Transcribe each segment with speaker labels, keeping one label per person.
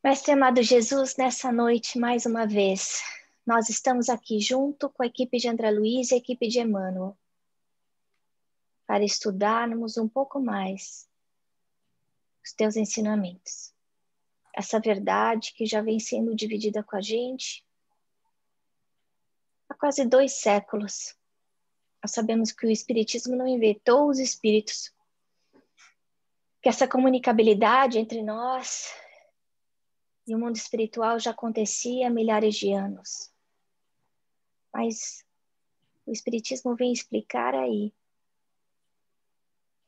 Speaker 1: Mestre amado Jesus, nessa noite, mais uma vez, nós estamos aqui junto com a equipe de André Luiz e a equipe de Emmanuel para estudarmos um pouco mais os teus ensinamentos. Essa verdade que já vem sendo dividida com a gente há quase 2 séculos. Nós sabemos que o Espiritismo não inventou os espíritos, que essa comunicabilidade entre nós e o mundo espiritual já acontecia há milhares de anos. Mas o Espiritismo vem explicar aí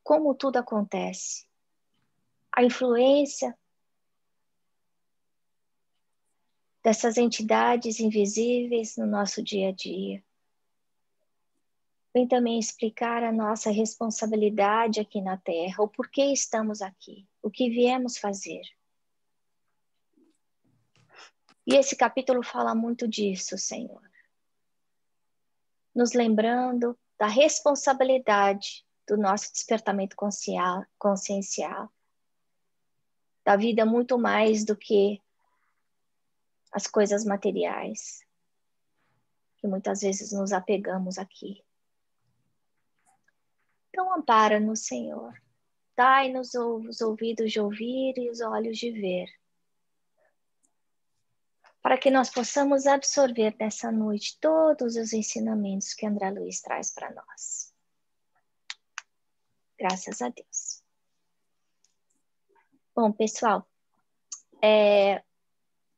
Speaker 1: como tudo acontece. A influência dessas entidades invisíveis no nosso dia a dia. Vem também explicar a nossa responsabilidade aqui na Terra, o porquê estamos aqui, o que viemos fazer. E esse capítulo fala muito disso, Senhor. Nos lembrando da responsabilidade do nosso despertamento consciencial, da vida muito mais do que as coisas materiais, que muitas vezes nos apegamos aqui. Então, ampara-nos, Senhor. Dai-nos os ouvidos de ouvir e os olhos de ver, para que nós possamos absorver nessa noite todos os ensinamentos que André Luiz traz para nós. Graças a Deus. Bom, pessoal,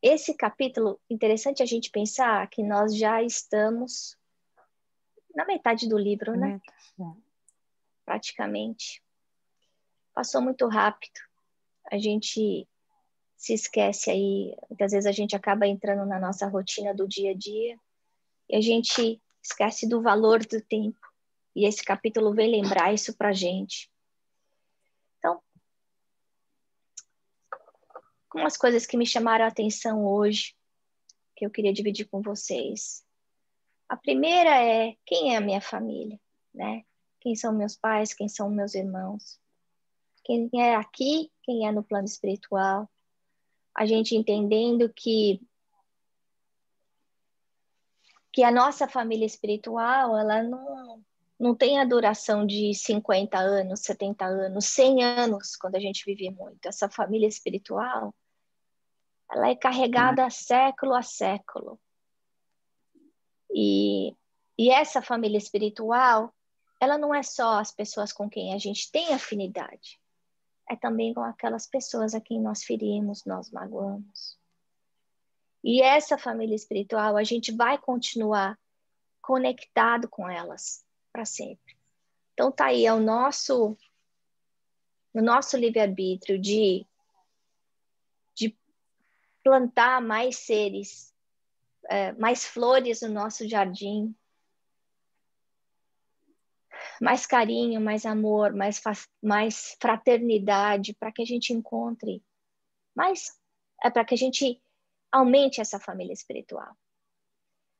Speaker 1: esse capítulo, interessante a gente pensar que nós já estamos na metade do livro, né? Praticamente. Passou muito rápido. A gente se esquece aí, muitas vezes a gente acaba entrando na nossa rotina do dia a dia e a gente esquece do valor do tempo. E esse capítulo vem lembrar isso pra gente. Então, algumas coisas que me chamaram a atenção hoje, que eu queria dividir com vocês. A primeira é, quem é a minha família, né? Quem são meus pais, quem são meus irmãos? Quem é aqui, quem é no plano espiritual? A gente entendendo que a nossa família espiritual, ela não tem a duração de 50 anos, 70 anos, 100 anos, quando a gente vive muito. Essa família espiritual, ela é carregada século a século. E essa família espiritual, ela não é só as pessoas com quem a gente tem afinidade, é também com aquelas pessoas a quem nós ferimos, nós magoamos. E essa família espiritual, a gente vai continuar conectado com elas para sempre. Então tá aí, é o nosso livre-arbítrio de plantar mais seres, mais flores no nosso jardim, mais carinho, mais amor, mais fraternidade, para que a gente encontre para que a gente aumente essa família espiritual.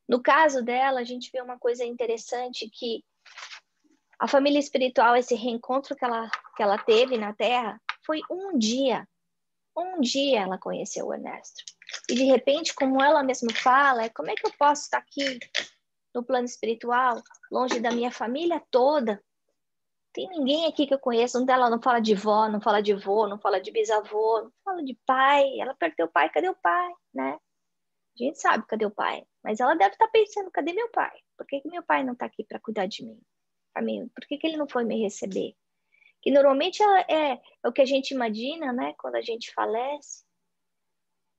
Speaker 1: No caso dela, a gente vê uma coisa interessante, que a família espiritual, esse reencontro que ela teve na Terra, foi um dia. Um dia ela conheceu o Ernesto. E de repente, como ela mesma fala, como é que eu posso estar aqui no plano espiritual, longe da minha família toda? Tem ninguém aqui que eu conheço. Ela não fala de vó, não fala de vô, não fala de bisavô, não fala de pai. Ela perdeu o pai, cadê o pai, né? A gente sabe cadê o pai, mas ela deve estar pensando, cadê meu pai? Por que meu pai não está aqui para cuidar de mim? Por que ele não foi me receber? Que normalmente é o que a gente imagina, né? Quando a gente falece.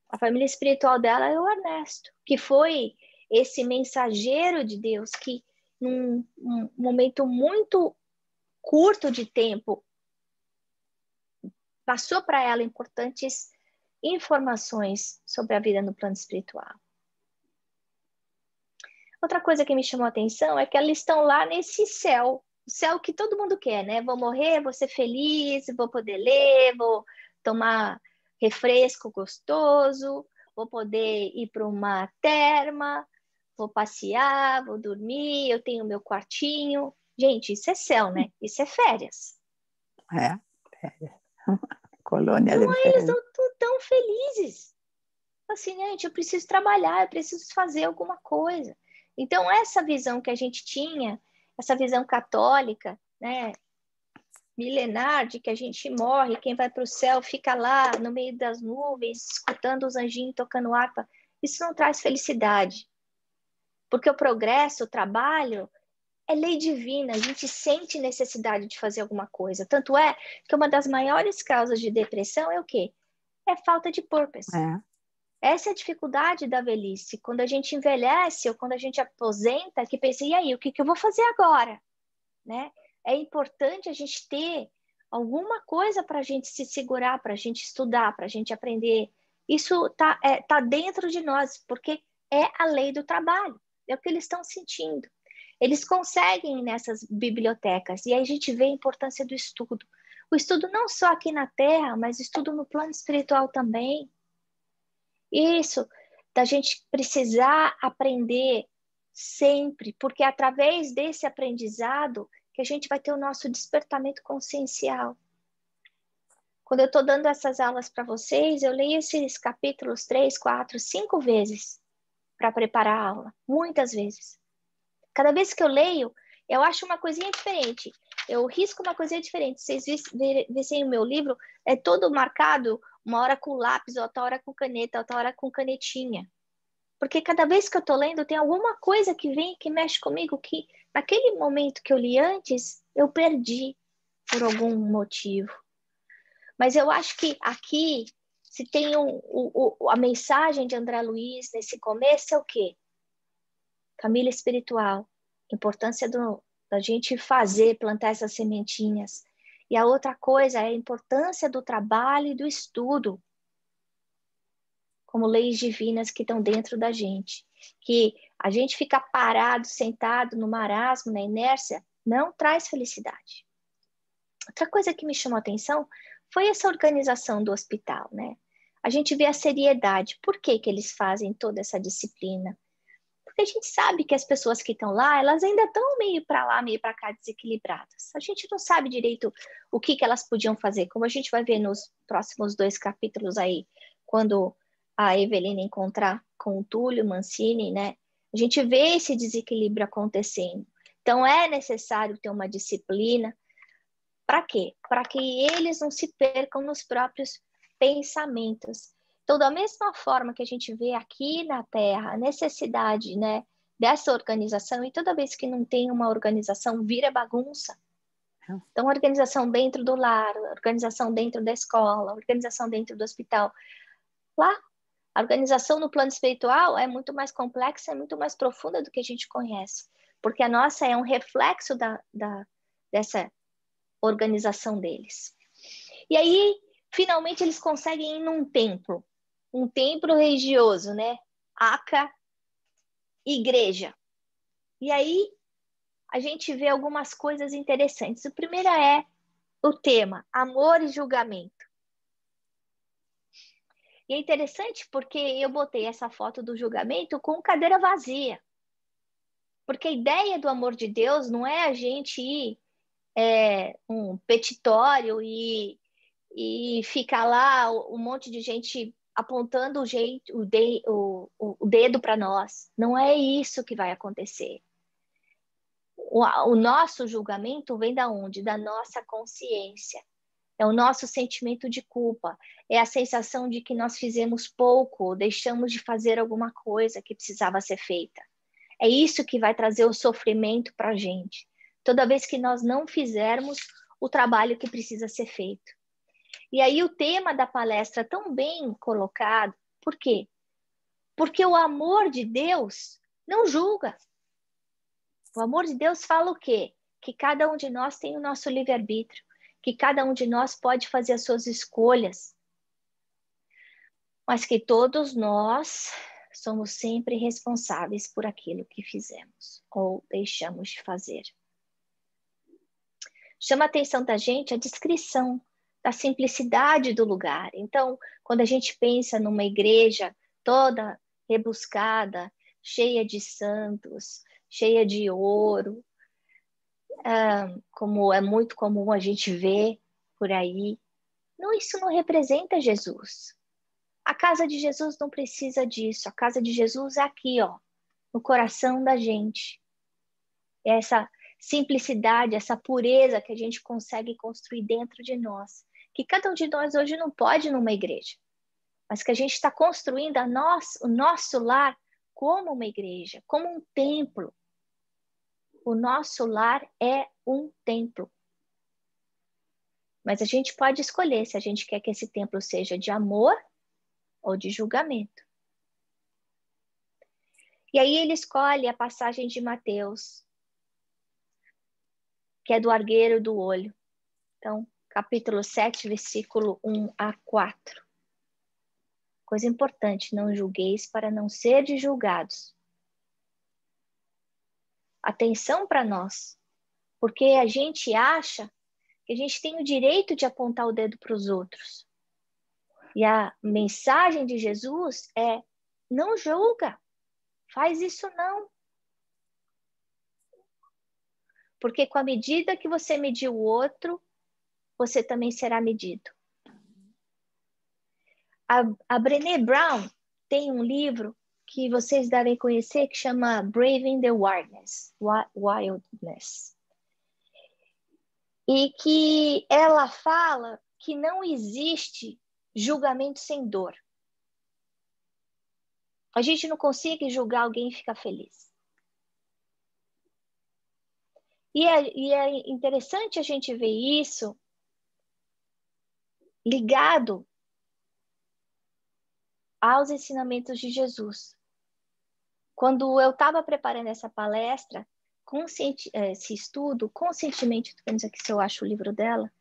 Speaker 1: A família espiritual dela é o Ernesto, que foi esse mensageiro de Deus que, num momento muito curto de tempo, passou para ela importantes informações sobre a vida no plano espiritual. Outra coisa que me chamou a atenção é que elas estão lá nesse céu, o céu que todo mundo quer, né? Vou morrer, vou ser feliz, vou poder ler, vou tomar refresco gostoso, vou poder ir para uma terma, vou passear, vou dormir, eu tenho meu quartinho. Gente, isso é céu, né? Isso é férias.
Speaker 2: Férias. Colônia de
Speaker 1: Então,
Speaker 2: férias.
Speaker 1: eles estão tão felizes. Assim, gente, eu preciso trabalhar, eu preciso fazer alguma coisa. Então, essa visão que a gente tinha, essa visão católica, né, milenar, de que a gente morre, quem vai para o céu fica lá no meio das nuvens, escutando os anjinhos tocando harpa, isso não traz felicidade. Porque o progresso, o trabalho, é lei divina, a gente sente necessidade de fazer alguma coisa. Tanto é que uma das maiores causas de depressão é o quê? É falta de purpose.
Speaker 2: É.
Speaker 1: Essa é a dificuldade da velhice. Quando a gente envelhece ou quando a gente aposenta, que pensa, e aí, o que eu vou fazer agora? Né? É importante a gente ter alguma coisa para a gente se segurar, para a gente estudar, para a gente aprender. Isso tá dentro de nós, porque é a lei do trabalho, é o que eles estão sentindo. Eles conseguem ir nessas bibliotecas, e aí a gente vê a importância do estudo. O estudo não só aqui na Terra, mas estudo no plano espiritual também. Isso, da gente precisar aprender sempre, porque é através desse aprendizado que a gente vai ter o nosso despertamento consciencial. Quando eu estou dando essas aulas para vocês, eu leio esses capítulos 3, 4, 5 vezes para preparar a aula, muitas vezes. Cada vez que eu leio, eu acho uma coisinha diferente. Eu risco uma coisinha diferente. Vocês vissem o meu livro, é todo marcado, uma hora com lápis, outra hora com caneta, outra hora com canetinha. Porque cada vez que eu estou lendo, tem alguma coisa que vem, que mexe comigo, que naquele momento que eu li antes, eu perdi por algum motivo. Mas eu acho que aqui, se tem a mensagem de André Luiz nesse começo, é o quê? Família espiritual. Importância da gente fazer, plantar essas sementinhas. E a outra coisa é a importância do trabalho e do estudo, como leis divinas que estão dentro da gente. Que a gente ficar parado, sentado no marasmo, na inércia, não traz felicidade. Outra coisa que me chamou a atenção foi essa organização do hospital, né? A gente vê a seriedade. Por que que eles fazem toda essa disciplina? Porque a gente sabe que as pessoas que estão lá, elas ainda estão meio para lá, meio para cá, desequilibradas. A gente não sabe direito o que elas podiam fazer, como a gente vai ver nos próximos 2 capítulos aí, quando a Evelina encontrar com o Túlio Mancini, né? A gente vê esse desequilíbrio acontecendo. Então, é necessário ter uma disciplina. Para quê? Para que eles não se percam nos próprios pensamentos. Então, da mesma forma que a gente vê aqui na Terra a necessidade, né, dessa organização, e toda vez que não tem uma organização, vira bagunça. Então, organização dentro do lar, organização dentro da escola, organização dentro do hospital. Lá, a organização no plano espiritual é muito mais complexa, é muito mais profunda do que a gente conhece, porque a nossa é um reflexo dessa organização deles. E aí, finalmente, eles conseguem ir num templo, um templo religioso, né? Aca, igreja. E aí, a gente vê algumas coisas interessantes. O primeiro é o tema, amor e julgamento. E é interessante porque eu botei essa foto do julgamento com cadeira vazia. Porque a ideia do amor de Deus não é a gente ir um petitório e ficar lá um monte de gente apontando o dedo para nós. Não é isso que vai acontecer. O nosso julgamento vem da onde? Da nossa consciência. É o nosso sentimento de culpa. É a sensação de que nós fizemos pouco, deixamos de fazer alguma coisa que precisava ser feita. É isso que vai trazer o sofrimento para a gente. Toda vez que nós não fizermos o trabalho que precisa ser feito. E aí o tema da palestra tão bem colocado, por quê? Porque o amor de Deus não julga. O amor de Deus fala o quê? Que cada um de nós tem o nosso livre-arbítrio, que cada um de nós pode fazer as suas escolhas, mas que todos nós somos sempre responsáveis por aquilo que fizemos ou deixamos de fazer. Chama a atenção da gente a descrição da simplicidade do lugar. Então, quando a gente pensa numa igreja toda rebuscada, cheia de santos, cheia de ouro, como é muito comum a gente ver por aí, não, isso não representa Jesus. A casa de Jesus não precisa disso. A casa de Jesus é aqui, ó, no coração da gente. É essa simplicidade, essa pureza que a gente consegue construir dentro de nós. Que cada um de nós hoje não pode ir numa igreja, mas que a gente está construindo o nosso lar como uma igreja, como um templo. O nosso lar é um templo. Mas a gente pode escolher se a gente quer que esse templo seja de amor ou de julgamento. E aí ele escolhe a passagem de Mateus, que é do argueiro do olho. Então, capítulo 7, versículo 1 a 4. Coisa importante, não julgueis para não serdes julgados. Atenção para nós, porque a gente acha que a gente tem o direito de apontar o dedo para os outros. E a mensagem de Jesus é: não julga, faz isso não. Porque com a medida que você medir o outro, você também será medido. A Brené Brown tem um livro que vocês devem conhecer que chama Braving the Wildness. E que ela fala que não existe julgamento sem dor. A gente não consegue julgar alguém e ficar feliz. E é interessante a gente ver isso ligado aos ensinamentos de Jesus. Quando eu estava preparando essa palestra, esse estudo, conscientemente, vamos aqui se eu acho o livro dela,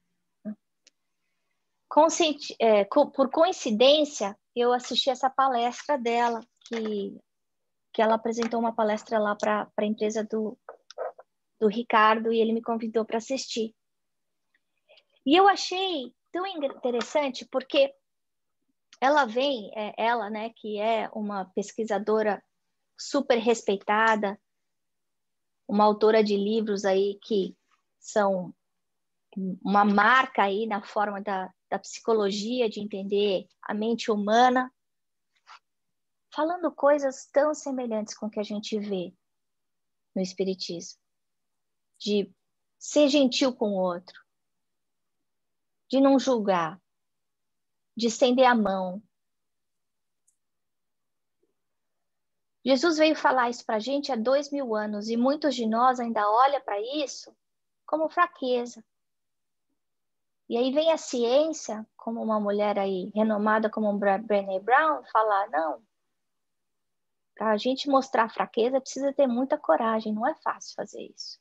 Speaker 1: por coincidência, eu assisti essa palestra dela, que ela apresentou uma palestra lá para a empresa do Ricardo, e ele me convidou para assistir. E eu achei tão interessante, porque ela, né, que é uma pesquisadora super respeitada, uma autora de livros aí que são uma marca aí na forma da psicologia, de entender a mente humana, falando coisas tão semelhantes com o que a gente vê no Espiritismo, de ser gentil com o outro, de não julgar, de estender a mão. Jesus veio falar isso para a gente há 2000 anos e muitos de nós ainda olham para isso como fraqueza. E aí vem a ciência, como uma mulher aí renomada como Brené Brown, falar, não, para a gente mostrar fraqueza precisa ter muita coragem, não é fácil fazer isso.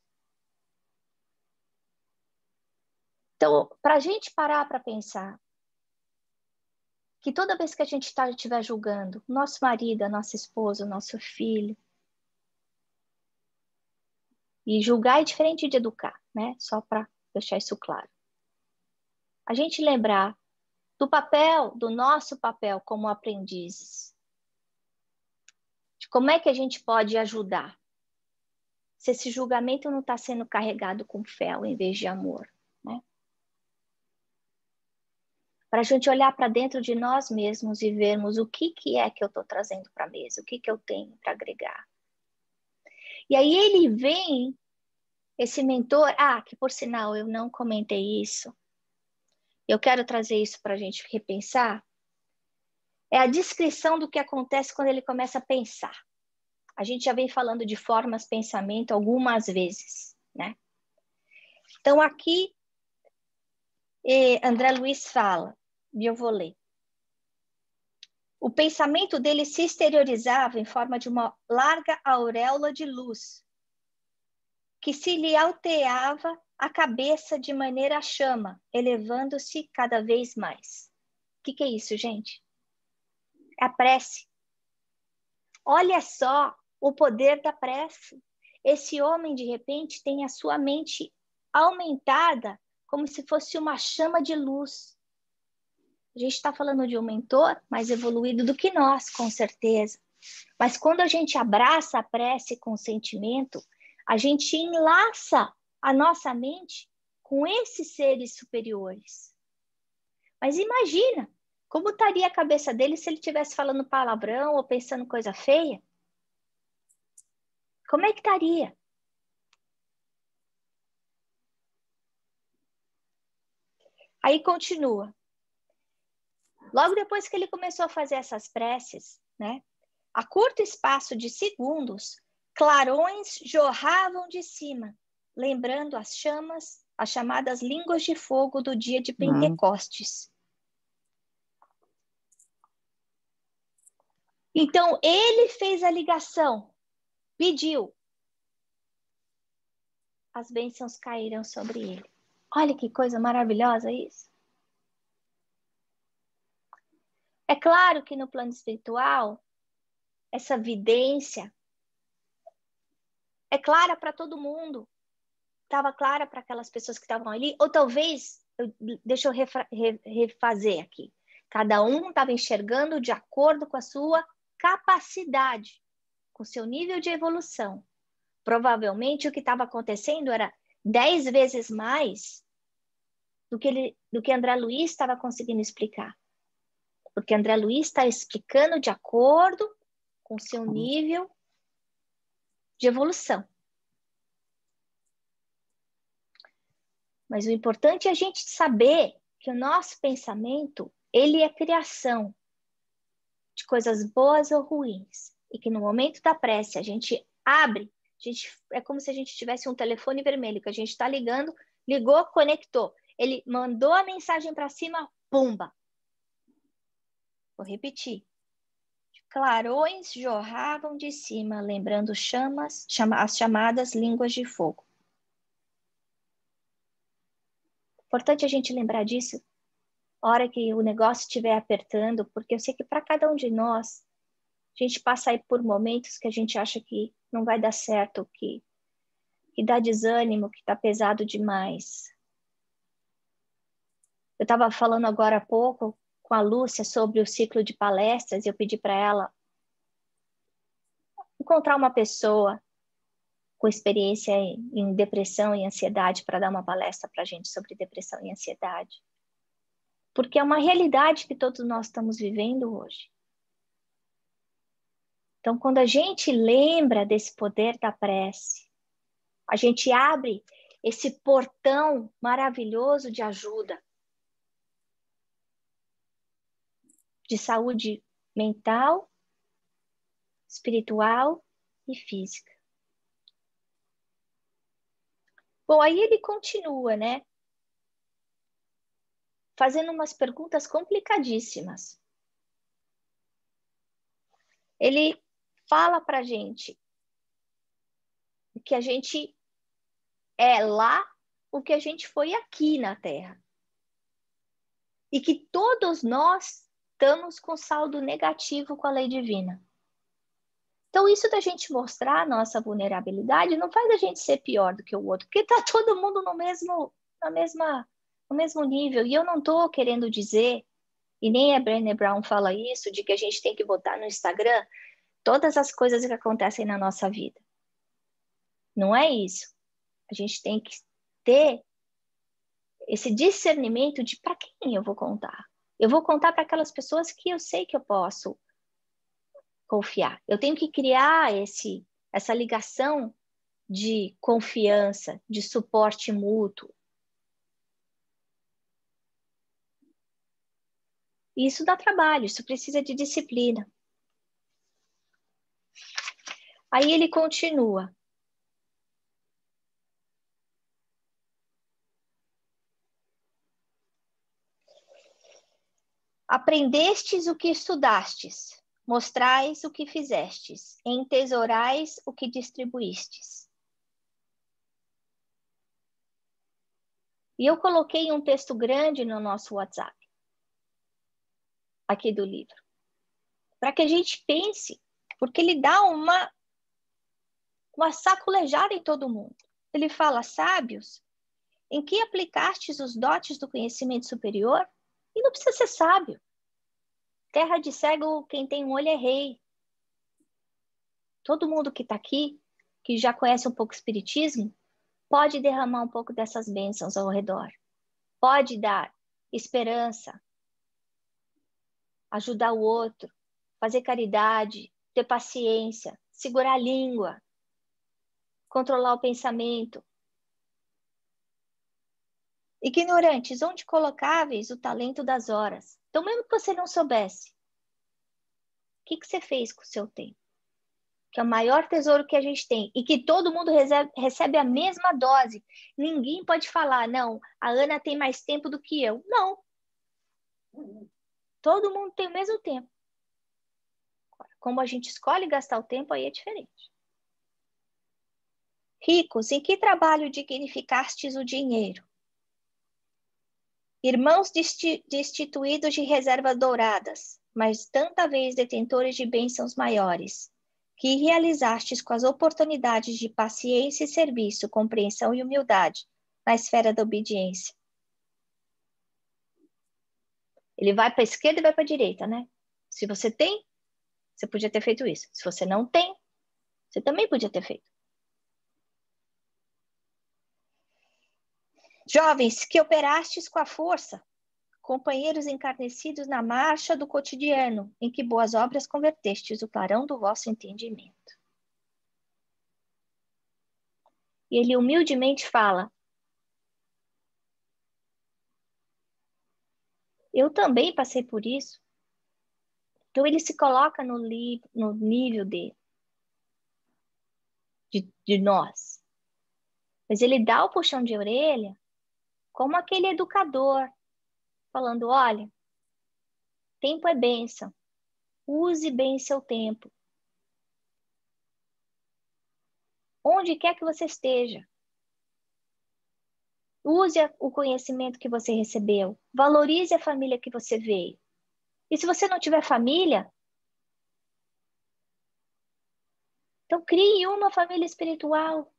Speaker 1: Então, para a gente parar para pensar que toda vez que a gente estiver julgando o nosso marido, a nossa esposa, o nosso filho, e julgar é diferente de educar, né? Só para deixar isso claro. A gente lembrar do nosso papel como aprendizes. De como é que a gente pode ajudar? Se esse julgamento não está sendo carregado com fé ao invés de amor, né? Para a gente olhar para dentro de nós mesmos e vermos o que é que eu estou trazendo para a mesa, o que eu tenho para agregar. E aí ele vem, esse mentor, que por sinal eu não comentei isso, eu quero trazer isso para a gente repensar, é a descrição do que acontece quando ele começa a pensar. A gente já vem falando de formas, pensamento algumas vezes, né? Então aqui, André Luiz fala, e eu vou ler. O pensamento dele se exteriorizava em forma de uma larga auréola de luz, que se lhe alteava a cabeça de maneira a chama, elevando-se cada vez mais. O que é isso, gente? É a prece. Olha só o poder da prece. Esse homem, de repente, tem a sua mente aumentada como se fosse uma chama de luz. A gente está falando de um mentor mais evoluído do que nós, com certeza. Mas quando a gente abraça a prece com sentimento, a gente enlaça a nossa mente com esses seres superiores. Mas imagina, Como estaria a cabeça dele se ele estivesse falando palavrão ou pensando coisa feia? Como é que estaria? Aí continua. Logo depois que ele começou a fazer essas preces, né? A curto espaço de segundos, clarões jorravam de cima, lembrando as chamas, as chamadas línguas de fogo do dia de Pentecostes. Então, ele fez a ligação, pediu. As bênçãos caíram sobre ele. Olha que coisa maravilhosa isso. É claro que no plano espiritual, essa vidência é clara para todo mundo. Estava clara para aquelas pessoas que estavam ali, ou talvez, deixa eu refazer aqui. Cada um estava enxergando de acordo com a sua capacidade, com o seu nível de evolução. Provavelmente o que estava acontecendo era 10 vezes mais do que André Luiz estava conseguindo explicar. Porque André Luiz está explicando de acordo com o seu nível de evolução. Mas o importante é a gente saber que o nosso pensamento, ele é criação de coisas boas ou ruins. E que no momento da prece a gente abre, é como se a gente tivesse um telefone vermelho, que a gente está ligando, ligou, conectou. Ele mandou a mensagem para cima, pumba. Vou repetir. Clarões jorravam de cima, lembrando as chamadas línguas de fogo. Importante a gente lembrar disso a hora que o negócio estiver apertando, porque eu sei que para cada um de nós, a gente passa aí por momentos que a gente acha que não vai dar certo, que dá desânimo, que está pesado demais. Eu estava falando agora há pouco com a Lúcia sobre o ciclo de palestras e eu pedi para ela encontrar uma pessoa com experiência em depressão e ansiedade para dar uma palestra para a gente sobre depressão e ansiedade. Porque é uma realidade que todos nós estamos vivendo hoje. Então, quando a gente lembra desse poder da prece, a gente abre esse portão maravilhoso de ajuda, de saúde mental, espiritual e física. Bom, aí ele continua, né? Fazendo umas perguntas complicadíssimas. Ele fala para a gente que a gente é lá o que a gente foi aqui na Terra. E que todos nós estamos com saldo negativo com a lei divina. Então, isso da gente mostrar a nossa vulnerabilidade não faz a gente ser pior do que o outro, porque está todo mundo no mesmo nível. E eu não estou querendo dizer, e nem a Brené Brown fala isso, de que a gente tem que botar no Instagram todas as coisas que acontecem na nossa vida. Não é isso. A gente tem que ter esse discernimento de para quem eu vou contar. Eu vou contar para aquelas pessoas que eu sei que eu posso confiar. Eu tenho que criar essa ligação de confiança, de suporte mútuo. Isso dá trabalho, isso precisa de disciplina. Aí ele continua. Aprendestes o que estudastes, mostrais o que fizestes, entesourais o que distribuístes. E eu coloquei um texto grande no nosso WhatsApp, aqui do livro, para que a gente pense, porque ele dá uma sacolejada em todo mundo. Ele fala, sábios, em que aplicastes os dotes do conhecimento superior? E não precisa ser sábio. Terra de cego, quem tem um olho é rei. Todo mundo que está aqui, que já conhece um pouco o espiritismo, pode derramar um pouco dessas bênçãos ao redor. Pode dar esperança. ajudar o outro, fazer caridade, ter paciência, segurar a língua, controlar o pensamento. Ignorantes, onde colocáveis o talento das horas? Então, mesmo que você não soubesse, o que você fez com o seu tempo? Que é o maior tesouro que a gente tem e que todo mundo recebe a mesma dose. Ninguém pode falar, não, a Ana tem mais tempo do que eu. Não. Todo mundo tem o mesmo tempo. Como a gente escolhe gastar o tempo, aí é diferente. Ricos, em que trabalho dignificastes o dinheiro? Irmãos destituídos de reservas douradas, mas tanta vez detentores de bênçãos maiores, que realizastes com as oportunidades de paciência e serviço, compreensão e humildade na esfera da obediência. Ele vai para a esquerda e vai para a direita, né? Se você tem, você podia ter feito isso. Se você não tem, você também podia ter feito. Jovens, que operastes com a força, companheiros encarnecidos na marcha do cotidiano, em que boas obras convertestes o clarão do vosso entendimento. E ele humildemente fala, eu também passei por isso. Então ele se coloca no nível de nós. Mas ele dá o puxão de orelha como aquele educador, falando, olha, tempo é bênção, use bem seu tempo. Onde quer que você esteja, use o conhecimento que você recebeu, valorize a família que você veio. E se você não tiver família, então crie uma família espiritual.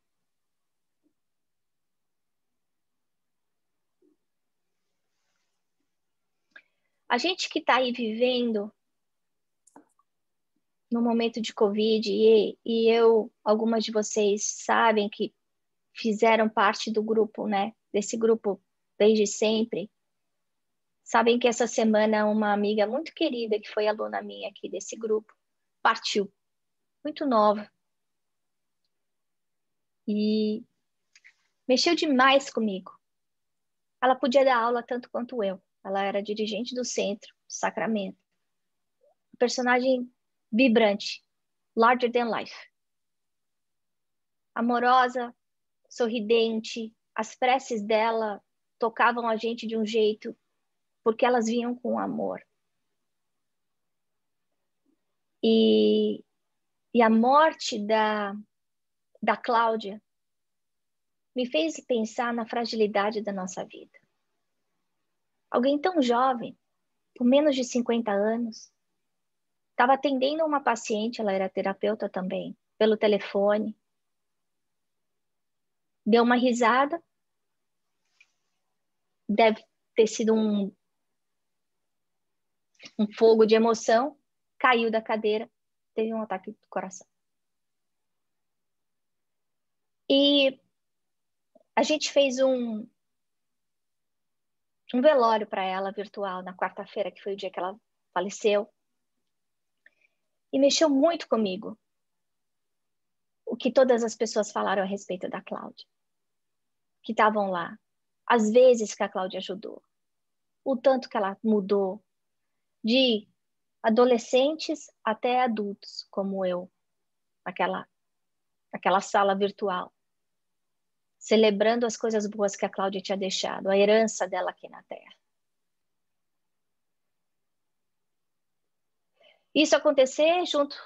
Speaker 1: A gente que está aí vivendo no momento de Covid, algumas de vocês sabem que fizeram parte do grupo, né? Desse grupo desde sempre. Sabem que essa semana uma amiga muito querida, que foi aluna minha aqui desse grupo, partiu, muito nova. E mexeu demais comigo. Ela podia dar aula tanto quanto eu. Ela era dirigente do centro, Sacramento. Personagem vibrante, larger than life. Amorosa, sorridente, as preces dela tocavam a gente de um jeito, porque elas vinham com amor. E a morte da Cláudia me fez pensar na fragilidade da nossa vida. Alguém tão jovem, com menos de 50 anos, estava atendendo uma paciente, ela era terapeuta também, pelo telefone, deu uma risada, deve ter sido um fogo de emoção, caiu da cadeira, teve um ataque do coração. E a gente fez um velório para ela virtual na quarta-feira, que foi o dia que ela faleceu. E mexeu muito comigo o que todas as pessoas falaram a respeito da Cláudia, que estavam lá. As vezes que a Cláudia ajudou, o tanto que ela mudou, de adolescentes até adultos, como eu, naquela sala virtual, celebrando as coisas boas que a Cláudia tinha deixado, a herança dela aqui na Terra. Isso acontecer junto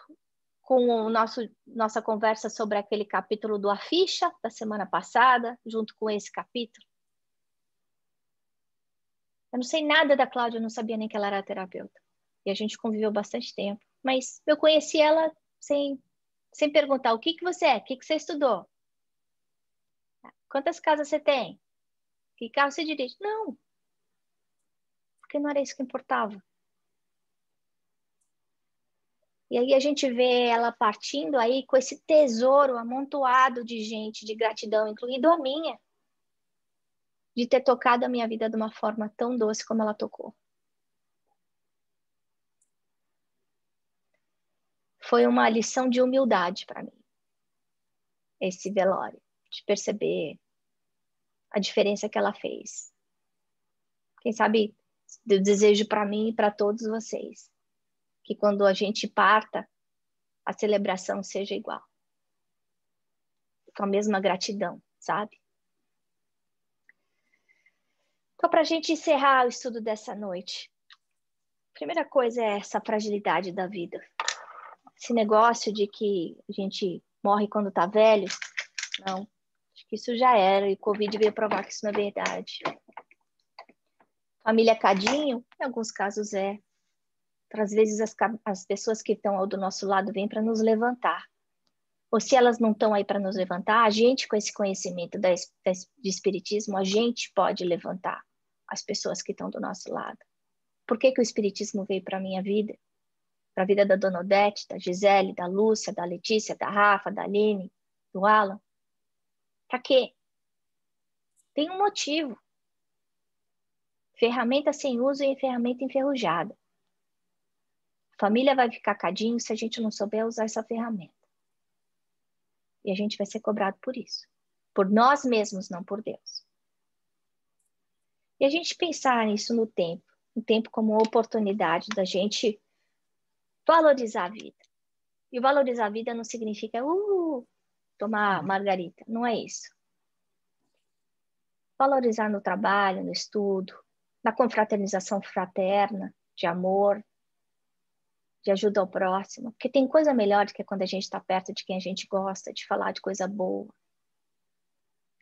Speaker 1: com nossa conversa sobre aquele capítulo do A Ficha, da semana passada, junto com esse capítulo. Eu não sei nada da Cláudia, eu não sabia nem que ela era terapeuta. E a gente conviveu bastante tempo. Mas eu conheci ela sem perguntar o que você é, o que você estudou. Quantas casas você tem? Que carro você dirige? Não. Porque não era isso que importava. E aí a gente vê ela partindo aí com esse tesouro amontoado de gente, de gratidão, incluindo a minha, de ter tocado a minha vida de uma forma tão doce como ela tocou. foi uma lição de humildade para mim, esse velório, de perceber a diferença que ela fez. Quem sabe, eu desejo para mim e para todos vocês, que quando a gente parta, a celebração seja igual, com a mesma gratidão, sabe? Então, para a gente encerrar o estudo dessa noite, a primeira coisa é essa fragilidade da vida. Esse negócio de que a gente morre quando tá velho, não. Acho que isso já era, e o Covid veio provar que isso não é verdade. Família cadinho, em alguns casos é. Às vezes as pessoas que estão ao do nosso lado vêm para nos levantar. Ou se elas não estão aí para nos levantar, a gente, com esse conhecimento de espiritismo, a gente pode levantar as pessoas que estão do nosso lado. Por que o espiritismo veio para a minha vida? Para a vida da Dona Odete, da Gisele, da Lúcia, da Letícia, da Rafa, da Aline, do Alan? Para quê? Tem um motivo. Ferramenta sem uso e ferramenta enferrujada. A família vai ficar cadinho se a gente não souber usar essa ferramenta. E a gente vai ser cobrado por isso. Por nós mesmos, não por Deus. E a gente pensar nisso no tempo. O tempo como uma oportunidade da gente valorizar a vida. E valorizar a vida não significa tomar margarita. Não é isso. Valorizar no trabalho, no estudo, na confraternização fraterna, de amor, de ajuda ao próximo. Porque tem coisa melhor do que quando a gente está perto de quem a gente gosta, de falar de coisa boa.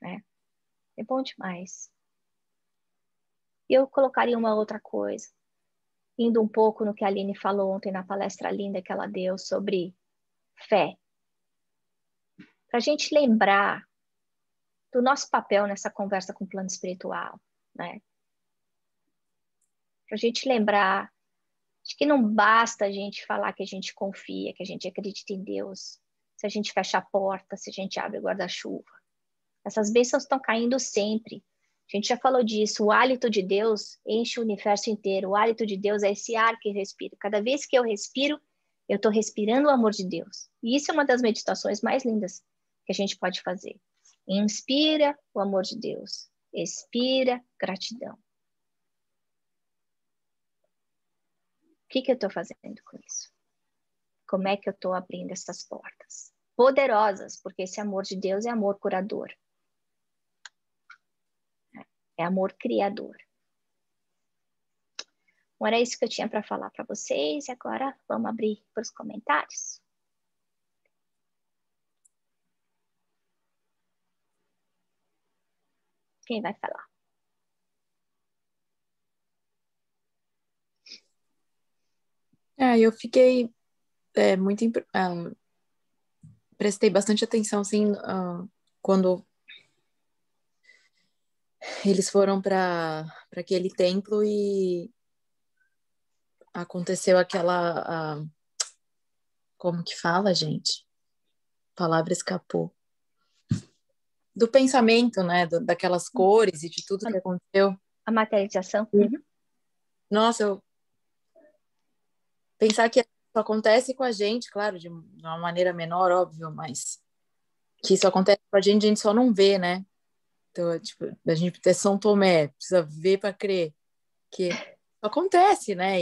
Speaker 1: Né? É bom demais. E eu colocaria uma outra coisa, indo um pouco no que a Aline falou ontem na palestra linda que ela deu sobre fé. Para a gente lembrar do nosso papel nessa conversa com o plano espiritual, né? Para a gente lembrar de que não basta a gente falar que a gente confia, que a gente acredita em Deus, se a gente fecha a porta, se a gente abre o guarda-chuva. Essas bênçãos estão caindo sempre. A gente já falou disso. O hálito de Deus enche o universo inteiro. O hálito de Deus é esse ar que eu respiro. Cada vez que eu respiro, eu estou respirando o amor de Deus. E isso é uma das meditações mais lindas que a gente pode fazer. Inspira o amor de Deus. Expira gratidão. O que eu estou fazendo com isso? Como é que eu estou abrindo essas portas? Poderosas, porque esse amor de Deus é amor curador. É amor criador. Bom, era isso que eu tinha para falar para vocês. Agora vamos abrir para os comentários. Quem vai falar?
Speaker 2: Eu fiquei muito... prestei bastante atenção, assim, quando eles foram para aquele templo e aconteceu aquela... como que fala, gente? A palavra escapou. Do pensamento, né? Daquelas cores e de tudo que aconteceu.
Speaker 1: A materialização? Uhum.
Speaker 2: Nossa, eu pensar que isso acontece com a gente, claro, de uma maneira menor, óbvio, mas que isso acontece com a gente só não vê, né? Então, tipo, a gente ter São Tomé, precisa ver para crer que acontece, né?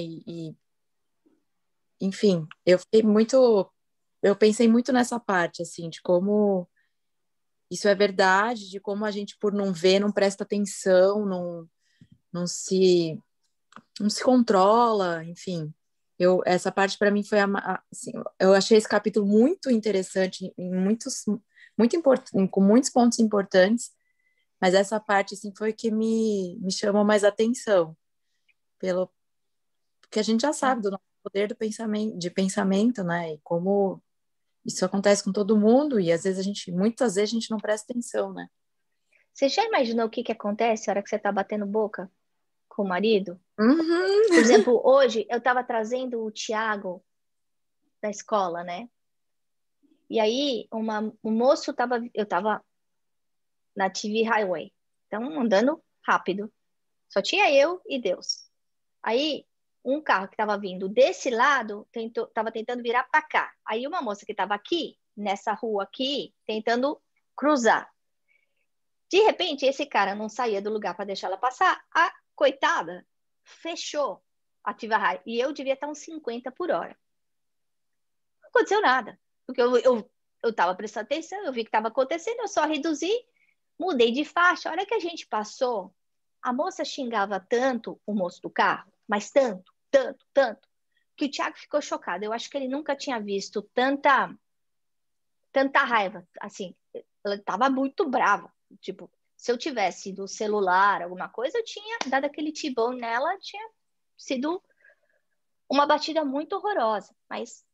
Speaker 2: Enfim, eu pensei muito nessa parte, assim, de como isso é verdade, de como a gente, por não ver, não presta atenção, não se, não se controla, enfim. Essa parte para mim foi assim, eu achei esse capítulo muito interessante com muitos pontos importantes, mas essa parte assim foi que me chamou mais atenção porque a gente já sabe do nosso poder de pensamento, né? E como isso acontece com todo mundo e muitas vezes a gente não presta atenção, né?
Speaker 1: Você já imaginou o que acontece na hora que você está batendo boca com o marido?
Speaker 2: Uhum.
Speaker 1: Por exemplo, hoje eu estava trazendo o Tiago da escola, né? E aí um moço eu estava na TV Highway, então andando rápido. Só tinha eu e Deus. Aí um carro que estava vindo desse lado estava tentando virar para cá. Aí uma moça que estava aqui, nessa rua aqui, tentando cruzar. De repente, esse cara não saía do lugar para deixar ela passar. A coitada fechou a Tiva. E eu devia estar uns 50 por hora. Não aconteceu nada. Porque eu estava prestando atenção, eu vi o que estava acontecendo, eu só reduzi, mudei de faixa. A hora que a gente passou, a moça xingava tanto o moço do carro, mas tanto, tanto, tanto, que o Thiago ficou chocado. Eu acho que ele nunca tinha visto tanta raiva. Assim, ela estava muito brava. Tipo, se eu tivesse do celular, alguma coisa, eu tinha dado aquele T-bone nela, tinha sido uma batida muito horrorosa. Mas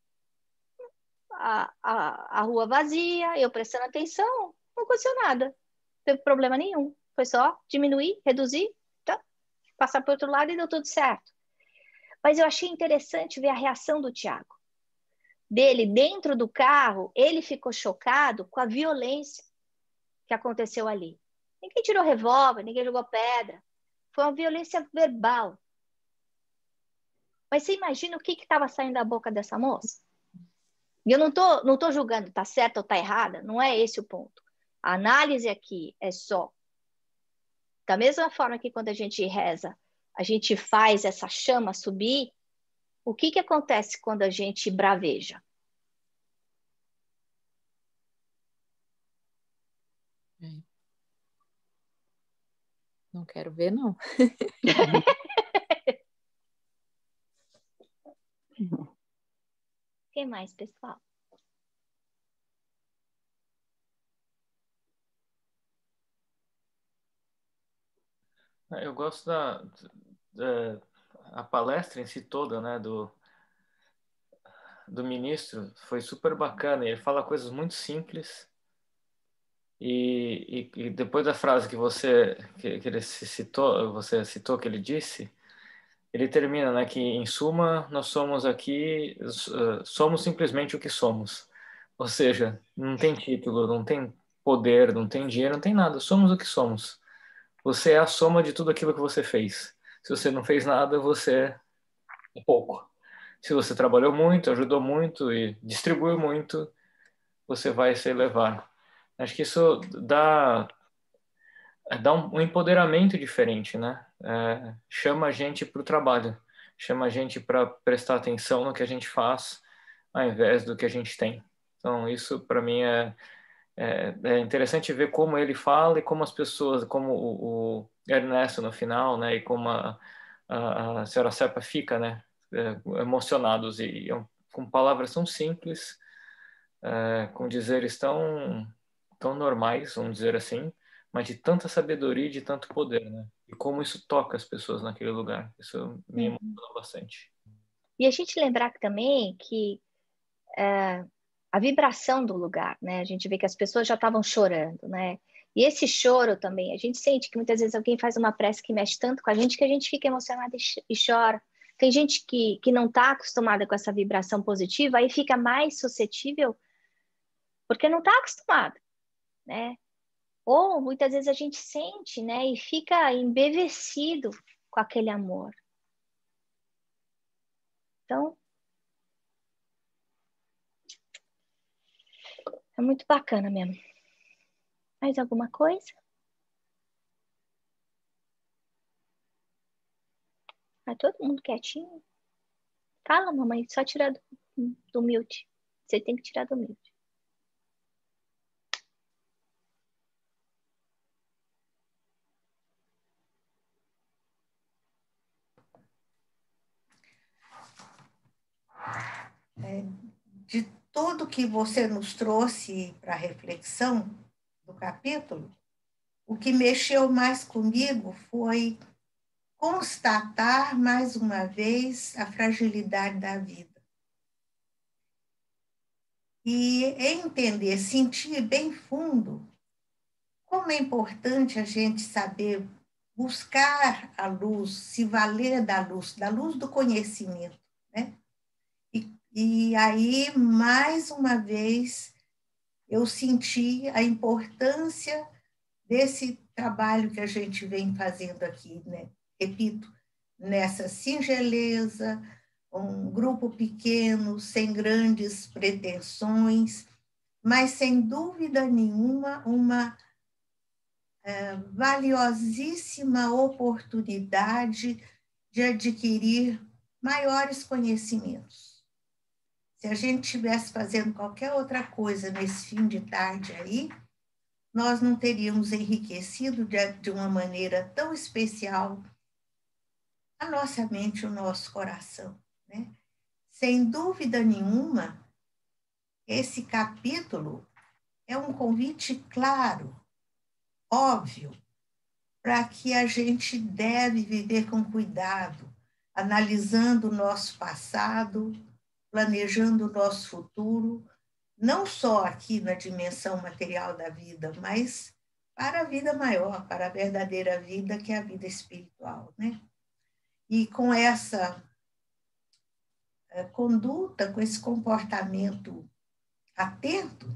Speaker 1: a rua vazia, eu prestando atenção, não aconteceu nada. Não teve problema nenhum. Foi só diminuir, reduzir, tá? Passar para o outro lado e deu tudo certo. Mas eu achei interessante ver a reação do Thiago. Dele dentro do carro, ele ficou chocado com a violência que aconteceu ali. Ninguém tirou revólver, ninguém jogou pedra. Foi uma violência verbal. Mas você imagina o que estava saindo da boca dessa moça? E eu não tô julgando, tá certa ou tá errada, não é esse o ponto. A análise aqui é só, da mesma forma que quando a gente reza, a gente faz essa chama subir, o que acontece quando a gente braveja?
Speaker 2: Não quero ver, não.
Speaker 1: Quem mais, pessoal?
Speaker 3: Eu gosto a palestra em si toda, né, do ministro, foi super bacana. Ele fala coisas muito simples e depois da frase que ele citou, você citou que ele disse, ele termina, né, que em suma nós somos aqui, somos simplesmente o que somos. Ou seja, não tem título, não tem poder, não tem dinheiro, não tem nada. Somos o que somos. Você é a soma de tudo aquilo que você fez. Se você não fez nada, você é pouco. Se você trabalhou muito, ajudou muito e distribuiu muito, você vai se elevar. Acho que isso dá um empoderamento diferente, né? Chama a gente para o trabalho, chama a gente para prestar atenção no que a gente faz, ao invés do que a gente tem. Então, isso para mim é interessante ver como ele fala e como as pessoas, como o Ernesto no final, né? E como a senhora Serpa fica, né? Emocionados e com palavras tão simples, com dizeres tão normais, vamos dizer assim, mas de tanta sabedoria e de tanto poder, né? E como isso toca as pessoas naquele lugar. Isso me emociona bastante.
Speaker 1: E a gente lembrar também que a vibração do lugar, né? A gente vê que as pessoas já estavam chorando, né? E esse choro também, a gente sente que muitas vezes alguém faz uma prece que mexe tanto com a gente que a gente fica emocionada e chora. Tem gente que não está acostumada com essa vibração positiva, aí fica mais suscetível porque não está acostumado, né? Ou muitas vezes a gente sente, né? E fica embevecido com aquele amor. Então, é muito bacana mesmo. Mais alguma coisa? Tá todo mundo quietinho? Fala, mamãe, só tirar do mute. Você tem que tirar do mute.
Speaker 4: De tudo que você nos trouxe para a reflexão do capítulo, o que mexeu mais comigo foi constatar mais uma vez a fragilidade da vida. E entender, sentir bem fundo como é importante a gente saber buscar a luz, se valer da luz do conhecimento, né? E aí, mais uma vez, eu senti a importância desse trabalho que a gente vem fazendo aqui, né? Repito, nessa singeleza, um grupo pequeno, sem grandes pretensões, mas sem dúvida nenhuma uma valiosíssima oportunidade de adquirir maiores conhecimentos. Se a gente estivesse fazendo qualquer outra coisa nesse fim de tarde aí, nós não teríamos enriquecido de uma maneira tão especial a nossa mente, o nosso coração, né? Sem dúvida nenhuma, esse capítulo é um convite claro, óbvio, para que a gente deve viver com cuidado, analisando o nosso passado, planejando o nosso futuro, não só aqui na dimensão material da vida, mas para a vida maior, para a verdadeira vida, que é a vida espiritual, né? E com essa conduta, com esse comportamento atento,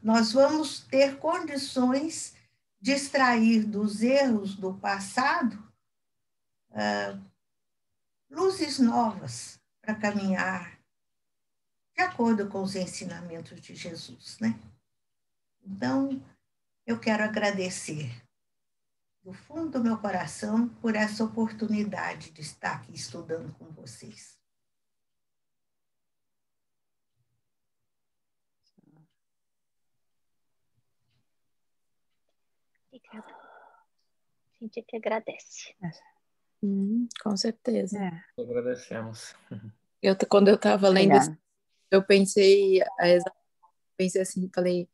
Speaker 4: nós vamos ter condições de extrair dos erros do passado luzes novas para caminhar de acordo com os ensinamentos de Jesus, né? Então, eu quero agradecer do fundo do meu coração por essa oportunidade de estar aqui estudando com vocês.
Speaker 1: Obrigada. A gente que agradece.
Speaker 2: Com certeza.
Speaker 3: Agradecemos.
Speaker 2: Quando eu estava lendo,
Speaker 5: Obrigada.
Speaker 2: eu pensei assim, falei,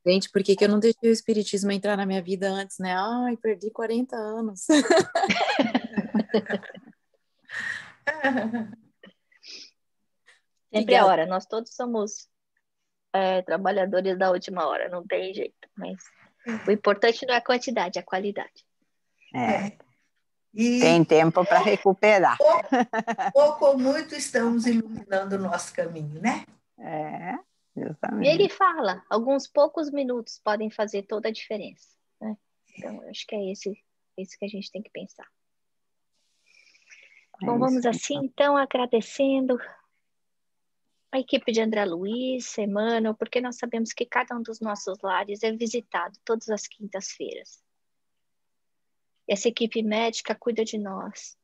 Speaker 2: gente, por que eu não deixei o espiritismo entrar na minha vida antes, né? Ai, perdi 40 anos.
Speaker 1: Sempre é hora, nós todos somos trabalhadores da última hora, não tem jeito, mas o importante não é a quantidade, é a qualidade.
Speaker 4: E
Speaker 5: tem tempo para recuperar.
Speaker 4: Pouco ou muito estamos iluminando o nosso caminho, né?
Speaker 5: Justamente.
Speaker 1: E ele fala, alguns poucos minutos podem fazer toda a diferença, né? Então, eu acho que é esse que a gente tem que pensar. Bom, vamos assim, então, agradecendo a equipe de André Luiz, Emmanuel, porque nós sabemos que cada um dos nossos lares é visitado todas as quintas-feiras. Essa equipe médica cuida de nós,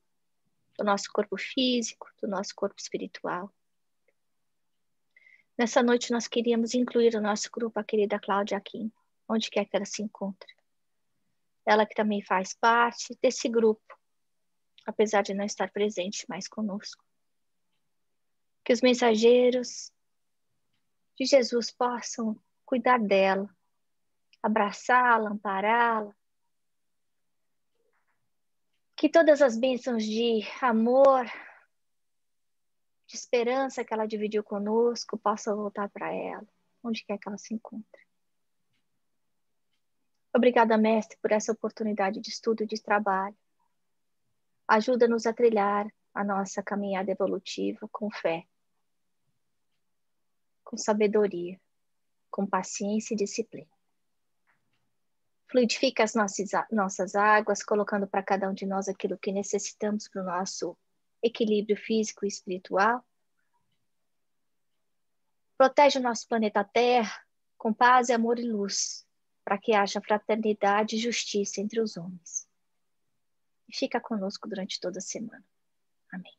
Speaker 1: do nosso corpo físico, do nosso corpo espiritual. Nessa noite nós queríamos incluir o nosso grupo, a querida Cláudia Aquim, onde quer que ela se encontre. Ela que também faz parte desse grupo, apesar de não estar presente mais conosco. Que os mensageiros de Jesus possam cuidar dela, abraçá-la, ampará-la. Que todas as bênçãos de amor, de esperança que ela dividiu conosco possam voltar para ela, onde quer que ela se encontre. Obrigada, Mestre, por essa oportunidade de estudo e de trabalho. Ajuda-nos a trilhar a nossa caminhada evolutiva com fé, com sabedoria, com paciência e disciplina. Fluidifica as nossas águas, colocando para cada um de nós aquilo que necessitamos para o nosso equilíbrio físico e espiritual. Protege o nosso planeta Terra com paz, amor e luz, para que haja fraternidade e justiça entre os homens. E fica conosco durante toda a semana. Amém.